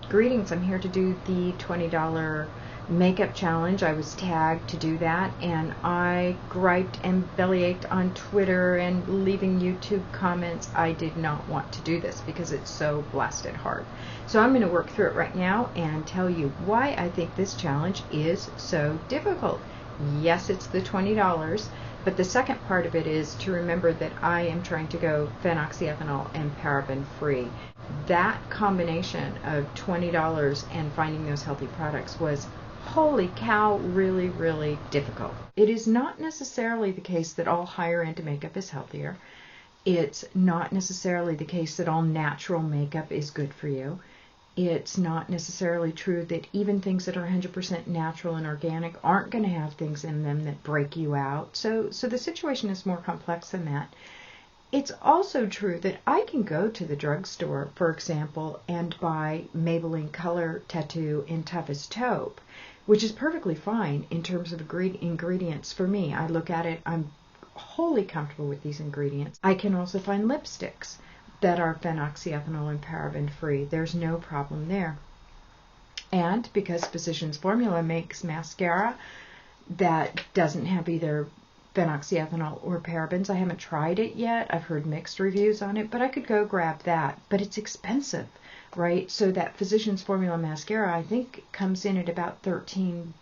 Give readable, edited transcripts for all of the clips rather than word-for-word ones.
Greetings, I'm here to do the $20 makeup challenge. I was tagged to do that, and I griped and bellyached on Twitter and leaving YouTube comments. I did not want to do this because it's so blasted hard. So I'm going to work through it right now and tell you why I think this challenge is so difficult. Yes, it's the $20, but the second part of it is to remember that I am trying to go phenoxyethanol and paraben free. That combination of $20 and finding those healthy products was, holy cow, really, really difficult. It is not necessarily the case that all higher end makeup is healthier. It's not necessarily the case that all natural makeup is good for you. It's not necessarily true that even things that are 100% natural and organic aren't going to have things in them that break you out. So the situation is more complex than that. It's also true that I can go to the drugstore, for example, and buy Maybelline Color Tattoo in Tough as Taupe, which is perfectly fine in terms of ingredients for me. I look at it, I'm wholly comfortable with these ingredients. I can also find lipsticks that are phenoxyethanol and paraben free. There's no problem there. And because Physicians Formula makes mascara that doesn't have either phenoxyethanol or parabens, I haven't tried it yet. I've heard mixed reviews on it, but I could go grab that. But it's expensive, right? So that Physicians Formula mascara, I think, comes in at about $13.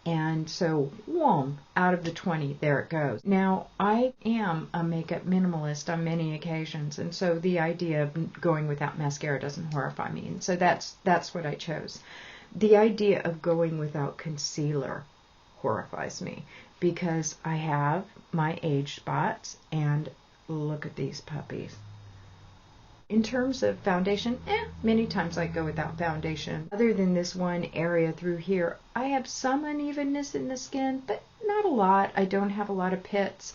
And so, whoom, out of the 20, there it goes. Now, I am a makeup minimalist on many occasions, and so the idea of going without mascara doesn't horrify me. And so that's what I chose. The idea of going without concealer horrifies me because I have my age spots, and look at these puppies. In terms of foundation, many times I go without foundation. Other than this one area through here, I have some unevenness in the skin, but not a lot. I don't have a lot of pits.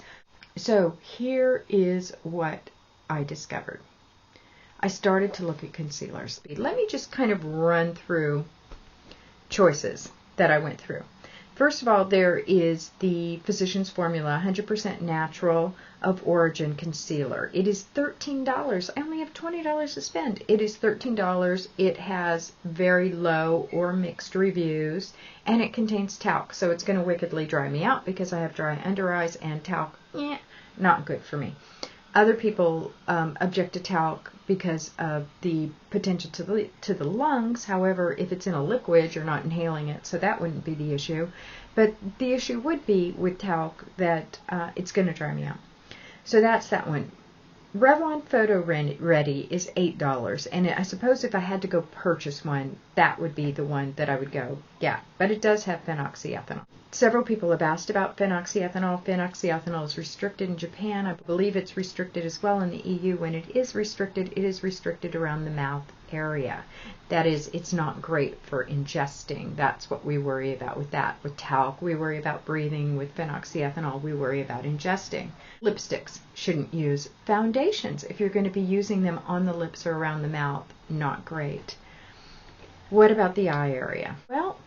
So here is what I discovered. I started to look at concealers. Let me just kind of run through choices that I went through. First of all, there is the Physicians Formula 100% natural of origin concealer. It is $13. I only have $20 to spend. It is $13. It has very low or mixed reviews, and it contains talc, so it's going to wickedly dry me out because I have dry under eyes, and talc, not good for me. Other people object to talc because of the potential to the lungs. However, if it's in a liquid, you're not inhaling it, so that wouldn't be the issue. But the issue would be with talc that it's going to dry me out. So that's that one. Revlon Photo Ready is $8, and I suppose if I had to go purchase one, that would be the one that I would go get. But it does have phenoxyethanol. Several people have asked about phenoxyethanol. Phenoxyethanol is restricted in Japan. I believe it's restricted as well in the EU. When it is restricted around the mouth area. That is, it's not great for ingesting. That's what we worry about with that. With talc, we worry about breathing. With phenoxyethanol, we worry about ingesting. Lipsticks, shouldn't use. Foundations, if you're going to be using them on the lips or around the mouth, not great. What about the eye area? Well,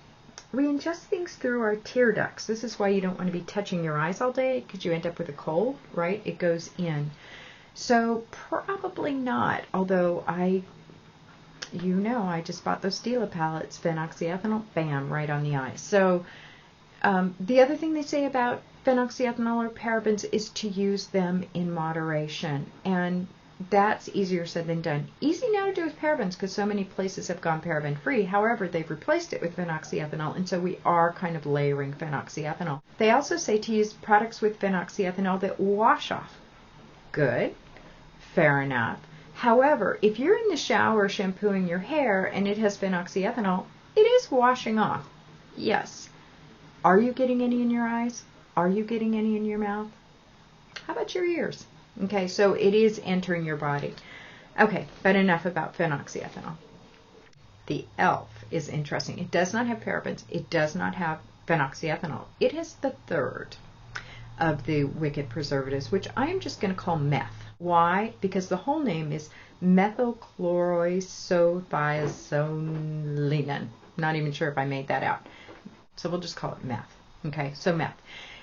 we ingest things through our tear ducts. This is why you don't want to be touching your eyes all day, because you end up with a cold, right? It goes in. So probably not, although I just bought those Stila palettes, phenoxyethanol, bam, right on the eyes. So the other thing they say about phenoxyethanol or parabens is to use them in moderation, and that's easier said than done. Easy now to do with parabens because so many places have gone paraben free. However, they've replaced it with phenoxyethanol, and so we are kind of layering phenoxyethanol. They also say to use products with phenoxyethanol that wash off. Good, fair enough. However, if you're in the shower shampooing your hair and it has phenoxyethanol, it is washing off. Yes. Are you getting any in your eyes? Are you getting any in your mouth? How about your ears? Okay, so it is entering your body. Okay, but enough about phenoxyethanol. The e.l.f. is interesting. It does not have parabens. It does not have phenoxyethanol. It has the third of the wicked preservatives, which I am just going to call meth. Why? Because the whole name is methylchloroisothiazolinone. Not even sure if I made that out. So we'll just call it meth. Okay, so meth.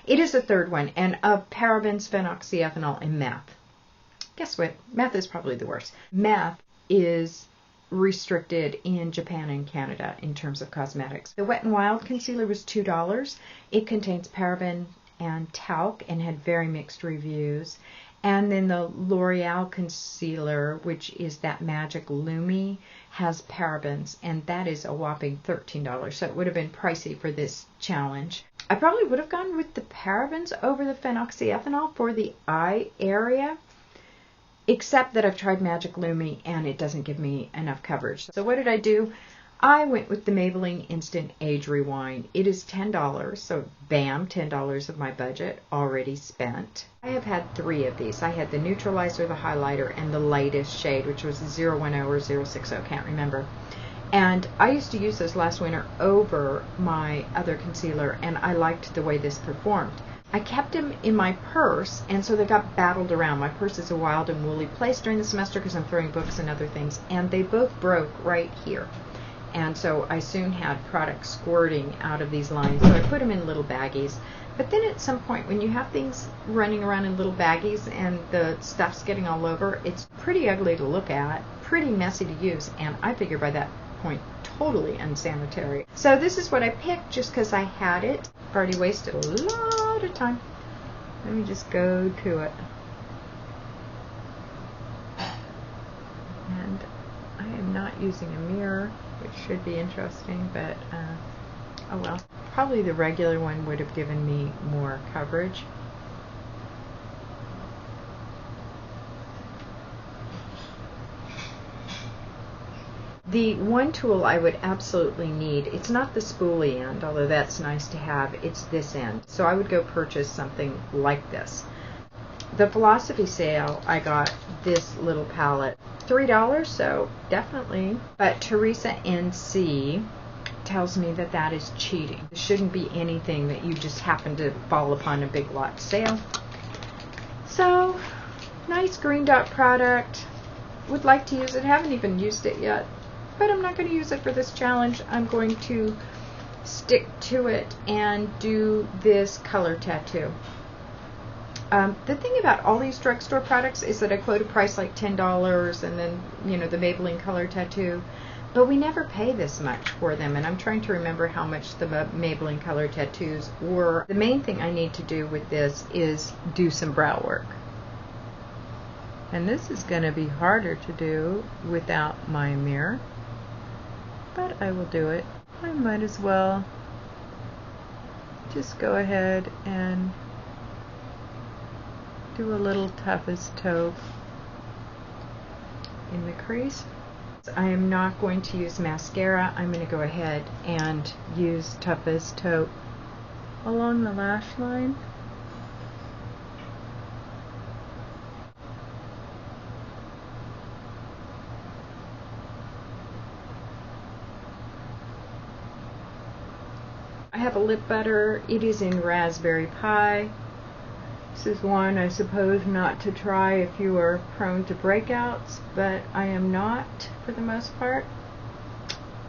It is the third one, and of parabens, phenoxyethanol, and meth. Guess what? Meth is probably the worst. Meth is restricted in Japan and Canada in terms of cosmetics. The Wet n Wild concealer was $2. It contains paraben and talc and had very mixed reviews. And then the L'Oreal concealer, which is that Magic Lumi, has parabens, and that is a whopping $13. So it would have been pricey for this challenge. I probably would have gone with the parabens over the phenoxyethanol for the eye area, except that I've tried Magic Lumi and it doesn't give me enough coverage. So what did I do? I went with the Maybelline Instant Age Rewind. It is $10, so bam, $10 of my budget already spent. I have had 3 of these. I had the neutralizer, the highlighter, and the lightest shade, which was 010 or 060, can't remember. And I used to use this last winter over my other concealer, and I liked the way this performed. I kept them in my purse, and so they got battled around. My purse is a wild and woolly place during the semester because I'm throwing books and other things, and they both broke right here. And so I soon had product squirting out of these lines, so I put them in little baggies. But then at some point, when you have things running around in little baggies and the stuff's getting all over, it's pretty ugly to look at, pretty messy to use, and I figure by that point, totally unsanitary. So this is what I picked just because I had it. I've already wasted a lot of time. Let me just go to it. And I am not using a mirror, which should be interesting, but oh well. Probably the regular one would have given me more coverage. The one tool I would absolutely need, it's not the spoolie end, although that's nice to have, it's this end. So I would go purchase something like this. The Philosophy sale, I got this little palette. $3, so definitely. But Teresa NC tells me that that is cheating. It shouldn't be anything that you just happen to fall upon a big lot sale. So, nice green dot product. Would like to use it. Haven't even used it yet. But I'm not going to use it for this challenge. I'm going to stick to it and do this color tattoo. The thing about all these drugstore products is that I quote a price like $10 and then, you know, the Maybelline color tattoo, but we never pay this much for them, and I'm trying to remember how much the Maybelline color tattoos were. The main thing I need to do with this is do some brow work. And this is going to be harder to do without my mirror, but I will do it. I might as well just go ahead and do a little Toughest Taupe in the crease. I am not going to use mascara. I'm going to go ahead and use Toughest Taupe along the lash line. I have a lip butter. It is in Raspberry Pi. This is one, I suppose, not to try if you are prone to breakouts, but I am not for the most part.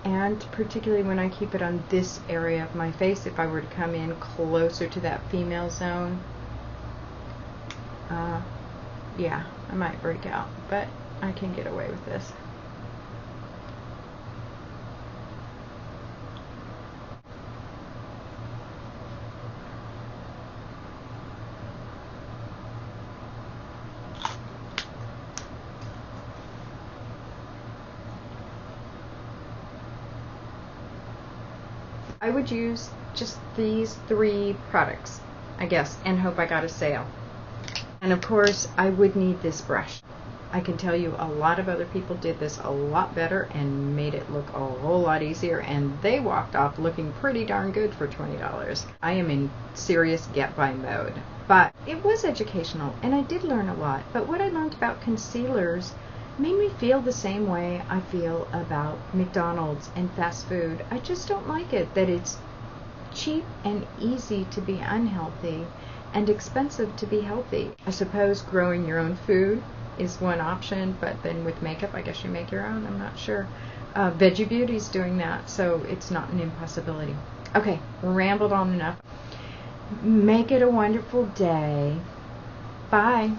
And particularly when I keep it on this area of my face, if I were to come in closer to that female zone, yeah, I might break out, but I can get away with this. I would use just these 3 products, I guess, and hope I got a sale. And of course, I would need this brush. I can tell you a lot of other people did this a lot better and made it look a whole lot easier, and they walked off looking pretty darn good for $20. I am in serious get-by mode. But it was educational, and I did learn a lot. But what I learned about concealers made me feel the same way I feel about McDonald's and fast food. I just don't like it, that it's cheap and easy to be unhealthy and expensive to be healthy. I suppose growing your own food is one option, but then with makeup, I guess you make your own. I'm not sure. Veggie Beauty's doing that, so it's not an impossibility. Okay, rambled on enough. Make it a wonderful day. Bye.